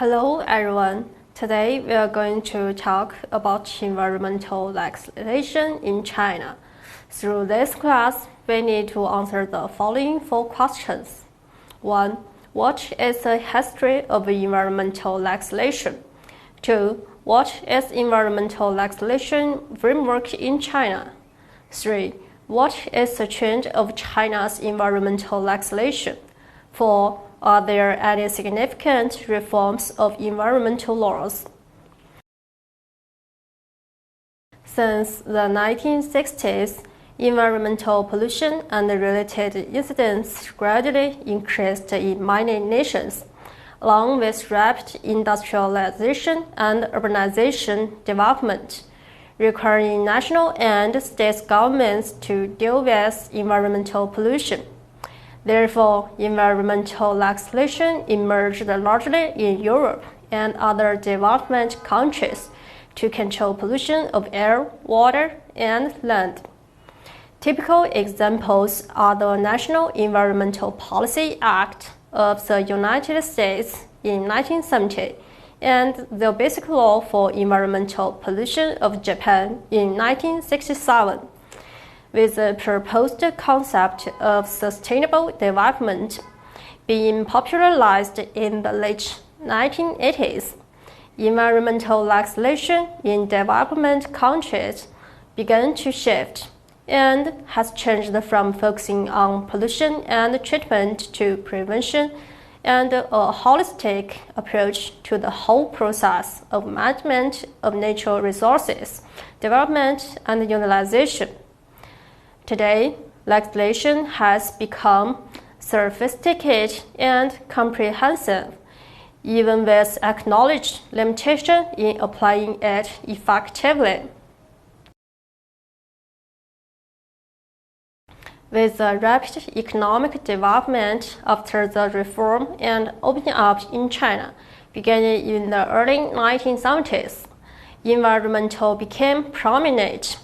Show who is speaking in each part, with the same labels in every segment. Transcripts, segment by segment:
Speaker 1: Hello everyone. Today we are going to talk about environmental legislation in China. Through this class, we need to answer the following 4 questions. 1. What is the history of environmental legislation? 2. What is environmental legislation framework in China? 3. What is the trend of China's environmental legislation? 4. Are there any significant reforms of environmental laws? Since the 1960s, environmental pollution and related incidents gradually increased in many nations, along with rapid industrialization and urbanization development, requiring national and state governments to deal with environmental pollution. Therefore, environmental legislation emerged largely in Europe and other development countries to control pollution of air, water, and land. Typical examples are the National Environmental Policy Act of the United States in 1970 and the Basic Law for Environmental Pollution of Japan in 1967. With the proposed concept of sustainable development being popularized in the late 1980s, environmental legislation in development countries began to shift and has changed from focusing on pollution and treatment to prevention and a holistic approach to the whole process of management of natural resources, development, and utilization. Today, legislation has become sophisticated and comprehensive, even with acknowledged limitation in applying it effectively. With the rapid economic development after the reform and opening up in China, beginning in the early 1970s, environmental became prominent.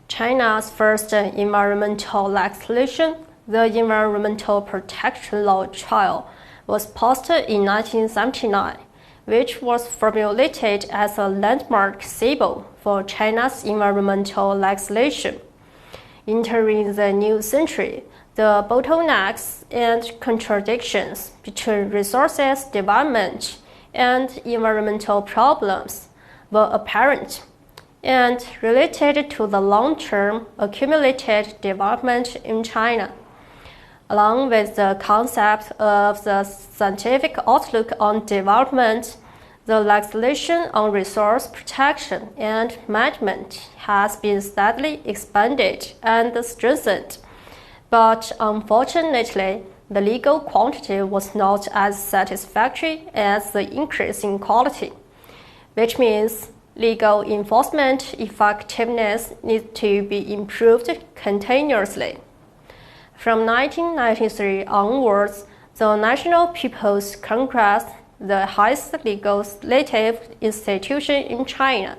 Speaker 1: China's first environmental legislation, the Environmental Protection Law Trial, was passed in 1979, which was formulated as a landmark symbol for China's environmental legislation. Entering the new century, the bottlenecks and contradictions between resources development and environmental problems were apparent and related to the long-term accumulated development in China. Along with the concept of the scientific outlook on development, the legislation on resource protection and management has been steadily expanded and strengthened. But unfortunately, the legal quantity was not as satisfactory as the increase in quality, which means legal enforcement effectiveness needs to be improved continuously. From 1993 onwards, the National People's Congress, the highest legislative institution in China,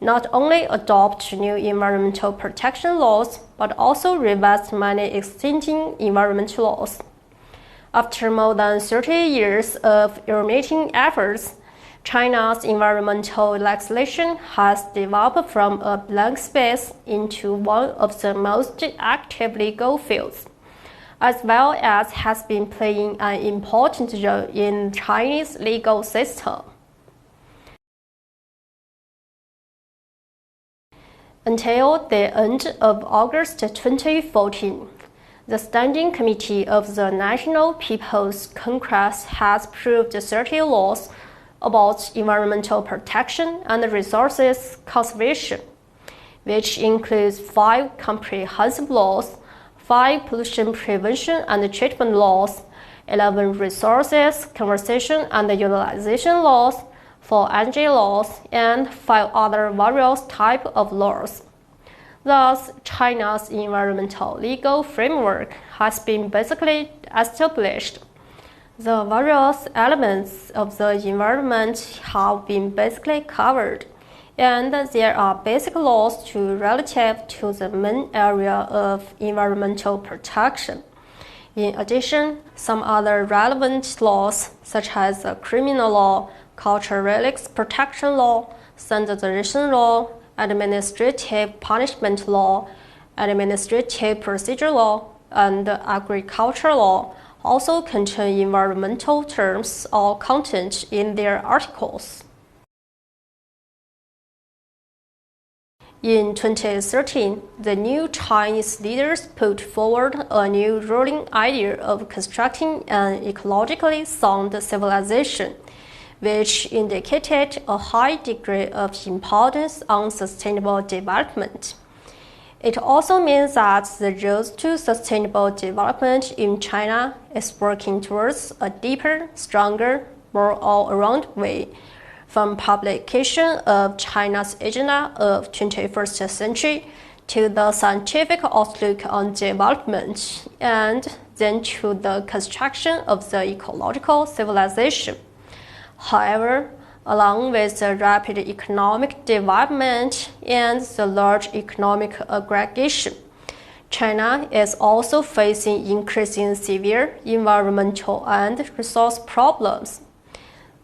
Speaker 1: not only adopted new environmental protection laws, but also revised many existing environmental laws. After more than 30 years of unremitting efforts, China's environmental legislation has developed from a blank space into one of the most active legal fields, as well as has been playing an important role in Chinese legal system. Until the end of August 2014, the Standing Committee of the National People's Congress has approved 30 laws about environmental protection and resources conservation, which includes 5 comprehensive laws, 5 pollution prevention and treatment laws, 11 resources conservation and utilization laws, 4 energy laws, and 5 other various types of laws. Thus, China's environmental legal framework has been basically established. The various elements of the environment have been basically covered, and there are basic laws relative to the main area of environmental protection. In addition, some other relevant laws, such as the criminal law, cultural relics protection law, standardization law, administrative punishment law, administrative procedure law, and agriculture law, also contain environmental terms or content in their articles. In 2013, the new Chinese leaders put forward a new ruling idea of constructing an ecologically sound civilization, which indicated a high degree of importance on sustainable development. It also means that the road to sustainable development in China is working towards a deeper, stronger, more all-around way, from publication of China's Agenda of 21st Century to the scientific outlook on development, and then to the construction of the ecological civilization. However, along with the rapid economic development and the large economic aggregation, China is also facing increasing severe environmental and resource problems.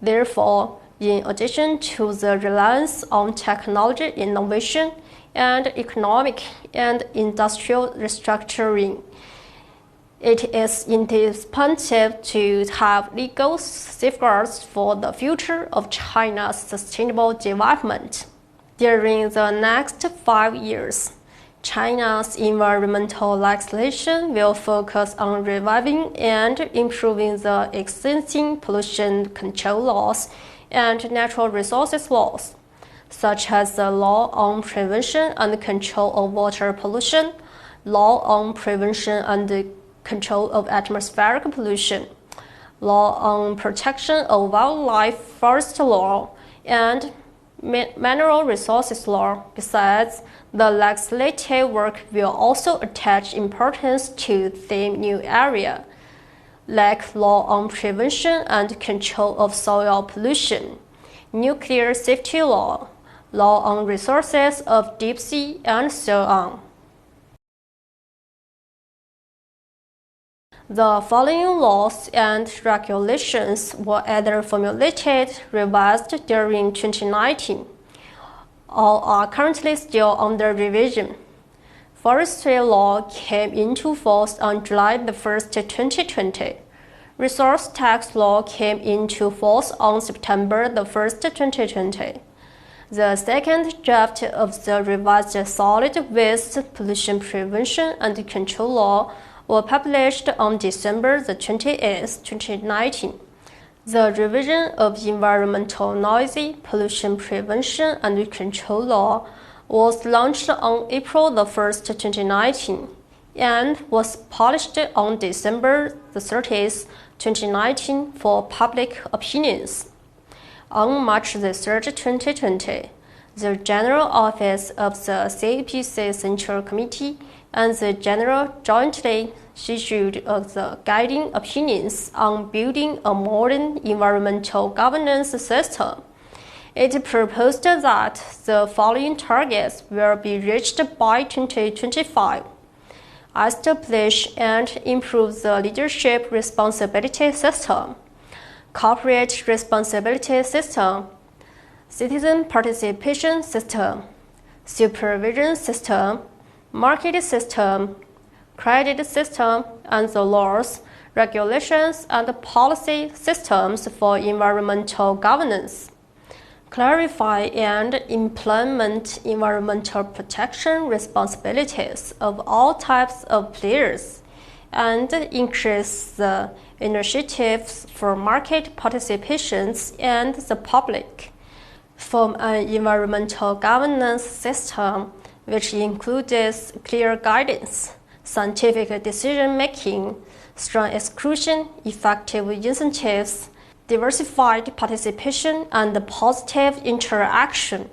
Speaker 1: Therefore, in addition to the reliance on technology innovation and economic and industrial restructuring, it is indispensable to have legal safeguards for the future of China's sustainable development. During the next 5 years, China's environmental legislation will focus on reviving and improving the existing pollution control laws and natural resources laws, such as the Law on Prevention and Control of Water Pollution, Law on Prevention and Control of Atmospheric Pollution, Law on Protection of Wildlife Forest Law, and Mineral Resources Law. Besides, the legislative work will also attach importance to the new area, like Law on Prevention and Control of Soil Pollution, Nuclear Safety Law, Law on Resources of Deep Sea, and so on. The following laws and regulations were either formulated, revised during 2019, or are currently still under revision. Forestry law came into force on July 1, 2020. Resource tax law came into force on September 1, 2020. The second draft of the revised solid waste pollution prevention and control law were published on December 28, 2019. The revision of environmental noise pollution prevention and control law was launched on April 1, 2019, and was published on December 30, 2019 for public opinions. On March 3, 2020, the General Office of the CPC Central Committee and the General jointly issued the guiding opinions on building a modern environmental governance system. It proposed that the following targets will be reached by 2025. Establish and improve the leadership responsibility system, corporate responsibility system, citizen participation system, supervision system, market system, credit system, and the laws, regulations, and policy systems for environmental governance. Clarify and implement environmental protection responsibilities of all types of players, and increase the initiatives for market participations and the public. Form an environmental governance system which includes clear guidance, scientific decision-making, strong exclusion, effective incentives, diversified participation, and positive interaction.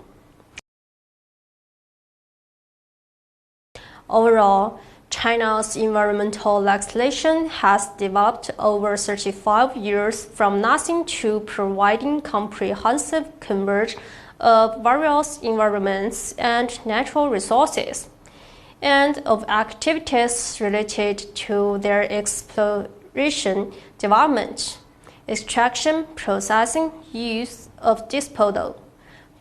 Speaker 1: Overall, China's environmental legislation has developed over 35 years from nothing to providing comprehensive coverage of various environments and natural resources. and of activities related to their exploration, development, extraction, processing, use of disposal.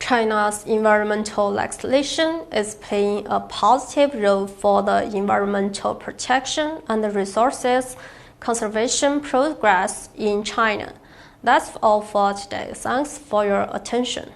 Speaker 1: China's environmental legislation is playing a positive role for the environmental protection and resources conservation progress in China. That's all for today. Thanks for your attention.